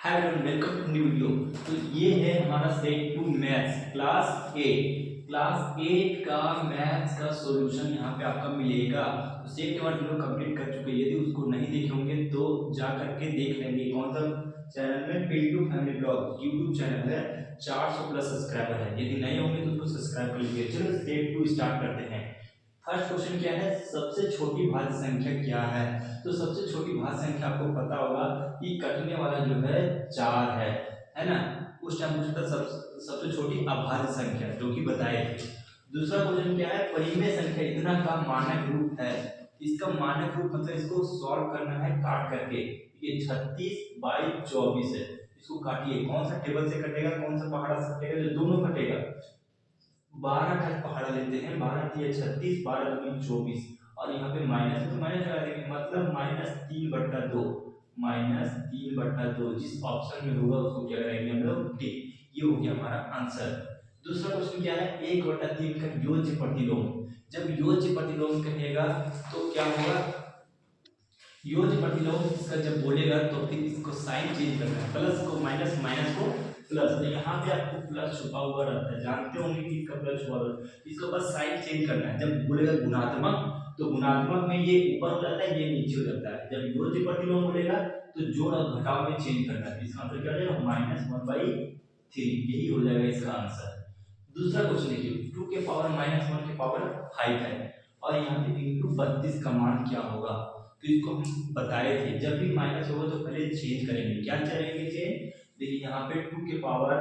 Hi everyone, welcome to new video. तो ये है हमारा सेट 2 मैथ्स क्लास 8 का मैथ्स का सॉल्यूशन यहाँ पे आपका मिलेगा। तो सेट के बाद हम लोग कंप्लीट कर चुके हैं। यदि उसको नहीं देखे होंगे तो जा करके देख लेंगे। कौन सा चैनल में? Pintu family blog YouTube channel है, 400 प्लस सब्सक्राइबर है। यदि नहीं होंगे तो उसको सब्सक्राइब कर लीजिए। चलो सेट 2 स्टार्ट करते हैं। फर्स्ट क्वेश्चन क्या है? सबसे छोटी भाज्य संख्या क्या है? तो सबसे छोटी भाज्य संख्या आपको पता होगा कि कटने वाला जो है 4 है ना। उस टाइम पूछा था सबसे छोटी अभाज्य संख्या, जो कि बताए थे। दूसरा क्वेश्चन क्या है? परिमेय संख्या इतना का मानक रूप है। इसका मानक रूप मतलब इसको सॉल्व करना है काट करके। ये 36/24 है। इसको काटिए, कौन सा टेबल से कटेगा, कौन सा पहाड़ा से कटेगा? जो दोनों कटेगा। 12 का पहाड़ा लेते हैं, 12 3 36, 12 2 24, और यहाँ पे माइनस है तो माइनस लगा देंगे, मतलब -3/2। -3/2 जिस ऑप्शन में होगा उसको क्या करेंगे हम लोग? टिक। ये हो गया हमारा आंसर। दूसरा क्वेश्चन क्या है? 1/3 का योज्य प्रतिलोम। जब योज्य प्रतिलोम कहेगा तो क्या होगा? योज्य प्रतिलोम इसका जब बोलेगा तो फिर इसको साइन चेंज करना है, प्लस को माइनस, माइनस को प्लस। तो यहाँ पे आपको प्लस छुपा हुआ रहता है, जानते होंगे कि इसका प्लस छुपा हुआ है। इसको बस साइन चेंज करना है। जब बोलेगा गुणात्मक तो गुणात्मक में ये ऊपर हो जाता है, ये नीचे हो जाता है। जब योज्य प्रतिलोम बोलेगा तो जोड़ और घटाव में चेंज करना है। इसका आंसर क्या हो जाएगा? -1/3। यही हो जाएगा इसका आंसर। दूसरा क्वेश्चन देखिए, 2 के पावर -1 के पावर 5 है, और यहाँ पे इंटू 32 का मान क्या होगा? तो इसको हम बताए थे, जब भी माइनस होगा तो पहले चेंज करेंगे। क्या करेंगे चेंज? देखिए यहाँ पे 2 के पावर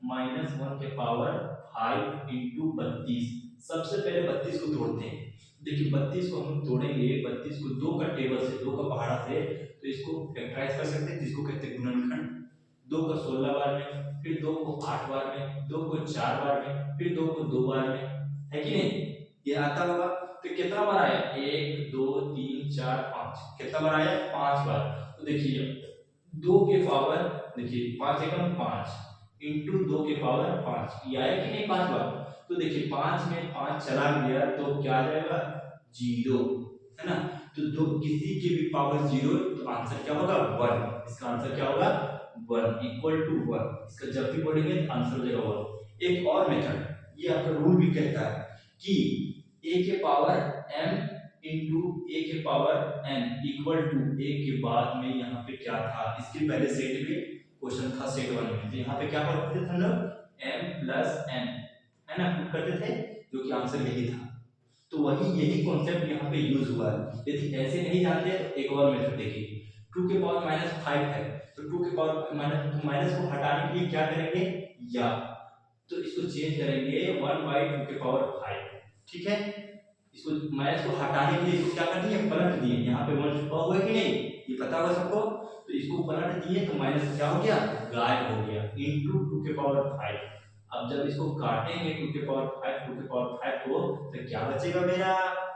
-1 के पावर 5 इंटू 32। सबसे पहले 32 को तोड़ते हैं। देखिए 32 को हम तोड़ेंगे, 32 को 2 का टेबल से, 2 का पहाड़ा से, तो इसको फैक्टराइज कर सकते हैं, जिसको कहते हैं गुणनखंड। 2 को 16 बार में, फिर 2 को 8 बार में, 2 को 4 बार में, फिर 2 को 2 बार में, है कि नहीं? ये आता होगा। तो कितना बार आया? 1 2 3 4 5। कितना बार आया? 5 बार। तो देखिए 2 के पावर, देखिए 5 एकम 5 इंटू 2 के पावर 5, ये आया कि नहीं 5 बार? तो देखिए 5 में 5 चला गया तो क्या आ जाएगा? 0, है ना। तो दो किसी की भी पावर 0 तो आंसर क्या होगा? 1। इसका आंसर क्या होगा? 1 इक्वल टू 1। इसका जब भी बोलेंगे तो आंसर हो जाएगा 1। एक और मेथड, ये आपका रूल भी कहता है कि a के पावर m इंटू ए के power n equal to a के बाद में यहाँ पे क्या था? इसके पहले सेट में क्वेश्चन था, सेट 1 में, तो यहाँ पे क्या करते थे हम लोग? m प्लस n, है ना, पुट करते थे, जो कि आंसर यही था। तो वही यही कॉन्सेप्ट यहाँ पे यूज हुआ है। यदि ऐसे नहीं जानते तो एक और मेथड देखिए। 2 के पावर -5 है, तो 2 के पावर माइनस को हटाने के लिए क्या करेंगे? या तो इसको चेंज करेंगे 1/2 के पावर 5, ठीक है। इसको माइनस को हटाने के लिए इसको क्या कर दिए? पलट दिए। यहाँ पे 1 छुपा हुआ है कि नहीं, ये पता होगा सबको। तो इसको पलट दिए तो माइनस क्या हो गया? गायब हो गया, इंटू 2 के पावर 5। अब जब इसको काटेंगे 2 के पावर 5, 2 के पावर 5 को, तो क्या बचेगा मेरा?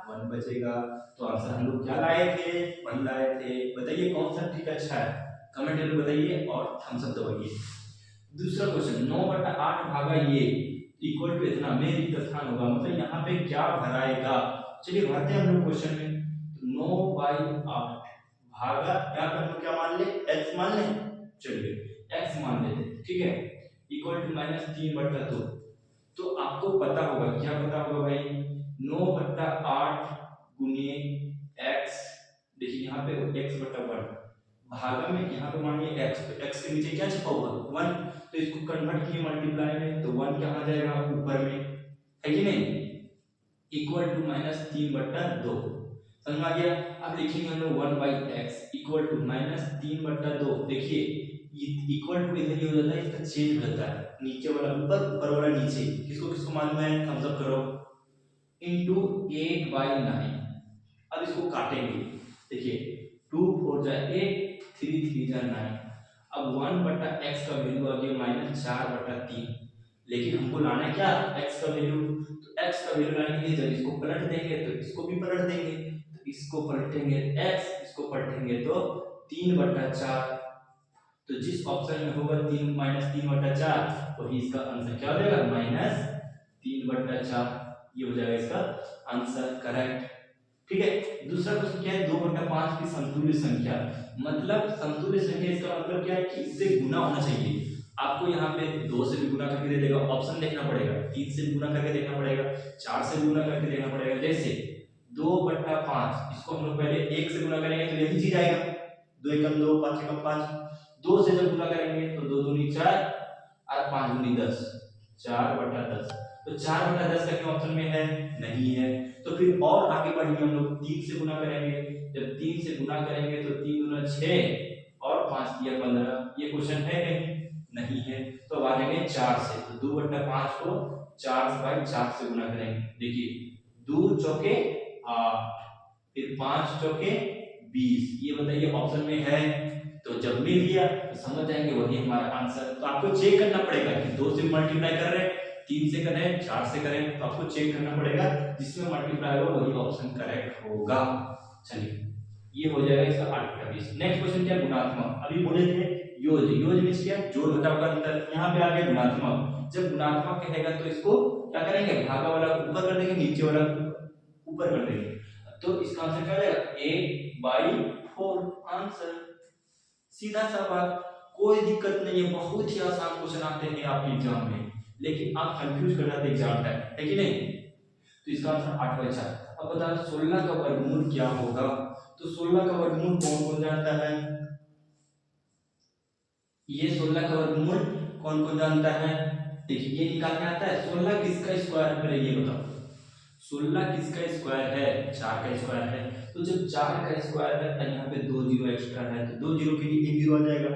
1 बचेगा। तो आंसर हम लोग क्या लाए थे? 1 लाए थे। बताइए कौन सा ट्रिक अच्छा है? कमेंट में बताइए और थम्स अप दबाइए। दूसरा क्वेश्चन, 9/8 भागा ये इक्वल टू इतना में रिक्त स्थान होगा, मतलब यहाँ पे क्या भराएगा? चलिए भरते हैं हम लोग क्वेश्चन में। तो 9/8 भागा, यहाँ पे हम लोग क्या मान ले? x मान ले। चलिए x मान लेते, ठीक है, इक्वल टू -3/2। तो आपको पता होगा, क्या पता होगा भाई? 9/8 गुने x, देखिए यहाँ पे x/1 भागा में, यहाँ पे मानिए x, तो x के नीचे क्या छिपा हुआ? 1। तो इसको कन्वर्ट किए मल्टीप्लाई में, तो 1 कहाँ जाएगा? ऊपर में, है कि नहीं? Equal to -3/2। समझ में आ गया? अब लिखेंगे हम लोग 1/x इक्वल टू -3/2। देखिए इक्वल टू इधर ही हो जाता है, इसका चेंज हो जाता है, नीचे वाला ऊपर, ऊपर वाला नीचे। किसको किसको मालूम है? थम्स अप करो। इंटू 8/9। अब इसको काटेंगे। देखिए 2 4 जा 8, 3 3 जा 9। अब 1/x का वैल्यू आ गया -4/3। लेकिन हमको लाना है क्या? x का वैल्यू। तो x का वैल्यू लाने के लिए जब इसको पलट देंगे तो इसको भी पलट देंगे। तो इसको पलटेंगे x, इसको पलटेंगे तो 3/4। तो जिस ऑप्शन में होगा 3 -3/4, वही इसका आंसर क्या हो जाएगा? -3/4। ये हो जाएगा इसका आंसर करेक्ट। ठीक है। दूसरा क्वेश्चन क्या है, 2/5 की समतुल्य संख्या, मतलब समतुल्य संख्या इसका मतलब क्या है कि इससे गुना होना चाहिए। आपको यहाँ पे 2 से भी गुना करके दे देगा, ऑप्शन देखना पड़ेगा, 3 से गुना करके देखना पड़ेगा, 4 से गुना करके देखना पड़ेगा। जैसे 2/5 इसको हम लोग पहले 1 से गुना करेंगे तो यही चीज आएगा, 2 एकम 2, 5 एकम 5। 2 से जब गुना करेंगे तो 2 दूनी 4 और 5 दूनी 10, 4/10। तो 4/10 का ऑप्शन में है, नहीं है। तो फिर और आगे बढ़ेंगे हम लोग, 3 से गुना करेंगे, जब 3 से गुना करेंगे तो 3 दूना 6 और 5 दिया 15। ये क्वेश्चन है नहीं है। तो अब आ जाएंगे 4 से, तो 2/5 को 4/4 से गुना करेंगे। देखिए 2 चौके 8, फिर 5 चौके 20। ये बताइए ऑप्शन में है, तो जब मिल गया तो समझ जाएंगे वही हमारा आंसर। तो आपको चेक करना पड़ेगा कि 2 से मल्टीप्लाई कर रहे हैं, 3 से करें, 4 से करें, तो आपको चेक करना पड़ेगा, जिसमें मल्टीप्लाई हो वही ऑप्शन करेक्ट होगा। चलिए ये हो जाएगा इसका 8 का 20। नेक्स्ट क्वेश्चन क्या, गुणात्मक। अभी बोले थे योज, योज मींस क्या, जोड़ घटाव का अंतर। यहाँ पे आ गया गुणात्मक। जब गुणात्मक कहेगा तो इसको क्या करेंगे, भागा वाला ऊपर कर देंगे, नीचे वाला ऊपर कर देंगे। तो इसका आंसर क्या हो जाएगा, 8/4 आंसर। सीधा सा बात, कोई दिक्कत नहीं है, बहुत ही आसान क्वेश्चन आते हैं आपके एग्जाम में, लेकिन आप कंफ्यूज कर जाते एग्जाम टाइम, है कि नहीं। तो इसका आंसर 8/4। अब बता 16 का वर्गमूल क्या होगा। तो 16 का वर्गमूल कौन कौन जानता है, ये 16 का वर्गमूल कौन कौन जानता है। देखिए ये निकालने आता है, 16 किसका स्क्वायर है, पहले ये बताओ। 16 किसका स्क्वायर है, 4 का स्क्वायर है। तो जब 4 का स्क्वायर है तो यहाँ पे 2 जीरो एक्स्ट्रा है, तो 2 जीरो के लिए 1 जीरो आ जाएगा,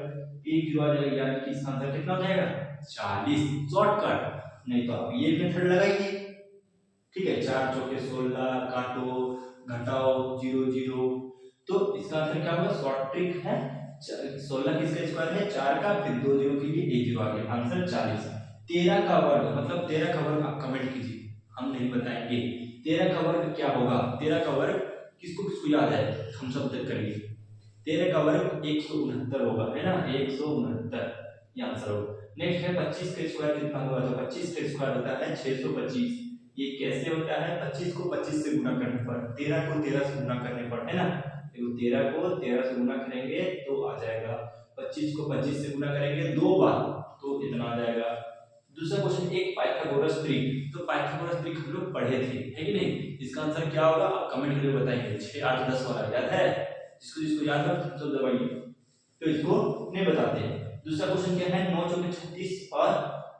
1 जीरो आ जाएगा, यानी कि इसका आंसर कितना हो जाएगा, 40। शॉर्टकट, नहीं तो आप ये मेथड लगाइए। ठीक है, 4 चौके 16, काटो घटाओ, जीरो जीरो। तो इसका आंसर क्या होगा, शॉर्ट ट्रिक है, 16 किसका स्क्वायर है, 4 का, फिर 2 जीरो के लिए 1 जीरो आ गया, आंसर 40। 13 का वर्ग, मतलब 13 का वर्ग आप कमेंट कीजिए, हम नहीं बताएंगे। 13 का वर्ग क्या होगा, 13 का वर्ग किसको किसको याद है, हम सब तक करिए। 13 का वर्ग 169 होगा, है ना, 169, ये आंसर होगा। नेक्स्ट है 25 का स्क्वायर कितना होगा, तो 25 का स्क्वायर होता है 625। ये कैसे होता है, 25 को 25 से गुना करने पर, 13 को 13 से गुना करने पर, है ना। तो 13 को 13 से गुना करेंगे तो आ जाएगा, 25 को 25 से गुना करेंगे 2 बार तो इतना आ जाएगा। दूसरा क्वेश्चन, एक पाइथागोरस ट्रिक। तो पाइथागोरस ट्रिक हम लोग पढ़े थे, है कि नहीं। इसका आंसर क्या होगा आप कमेंट करके बताएंगे, 6 8 10 वाला याद है, जिसको जिसको याद है तो दबाइए, तो इसको नहीं बताते हैं। दूसरा क्वेश्चन क्या है, 9 चौके 36 और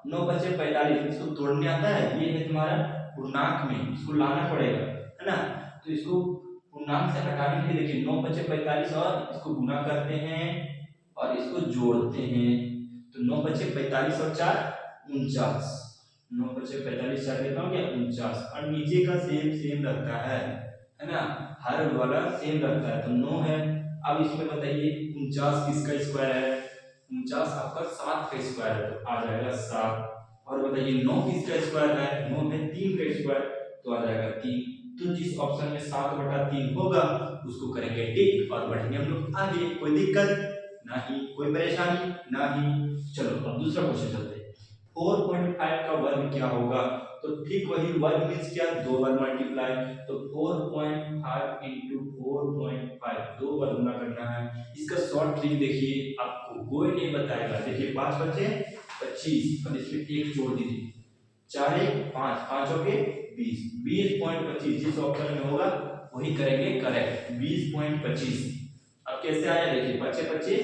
9 पचे 45, इसको तोड़ने आता है। ये है तुम्हारा पूर्णांक में, इसको लाना पड़ेगा, है ना। तो इसको पूर्णांक से हटाने के लिए देखिए 9 पचे 45 और इसको गुना करते हैं और इसको जोड़ते हैं। तो 9 पचे 45 और 4 49, 9 पचे 45 4 कितना हो गया 49, और नीचे का सेम सेम रहता है ना, हर वाला सेम रहता है, तो 9 है। अब इसमें बताइए 49 किसका स्क्वायर है, 49 आपका 7 का स्क्वायर है, तो आ जाएगा 7। और बताइए 9 किसका स्क्वायर है, 9 है 3 का स्क्वायर, तो आ जाएगा 3। तो जिस ऑप्शन में 7/3 होगा उसको करेंगे टिक और बढ़ेंगे हम लोग आगे। कोई दिक्कत नहीं, कोई परेशानी नहीं। चलो अब दूसरा क्वेश्चन चलते हैं। 4.5 का वर्ग क्या होगा, तो ठीक वही, वर्ग मींस क्या, 2 बार मल्टीप्लाई। तो 4.5 इंटू 4.5, 2 बार गुना करना है। इसका शॉर्ट ट्रिक देखिए, आपको कोई नहीं बताएगा। देखिए 5 बचे 25 और इसमें 1 जोड़ दीजिए, 4 1 5, 5 के 20, 20.25 जिस ऑप्शन में होगा वही करेंगे करेक्ट, 20.25। अब कैसे आया देखिए, 5 25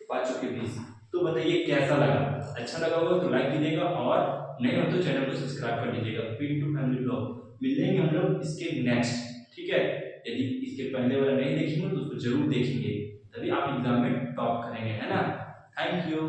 5 के 20। तो बताइए कैसा लगा, अच्छा लगा होगा तो लाइक कीजिएगा, और नहीं हो तो चैनल को सब्सक्राइब कर लीजिएगा। पिंटू फैमिली ब्लॉग मिलेंगे हम लोग इसके नेक्स्ट, ठीक है। यदि इसके पहले वाला नहीं देखेंगे तो उसको जरूर देखेंगे, तभी आप एग्जाम में टॉप करेंगे, है ना। Thank you.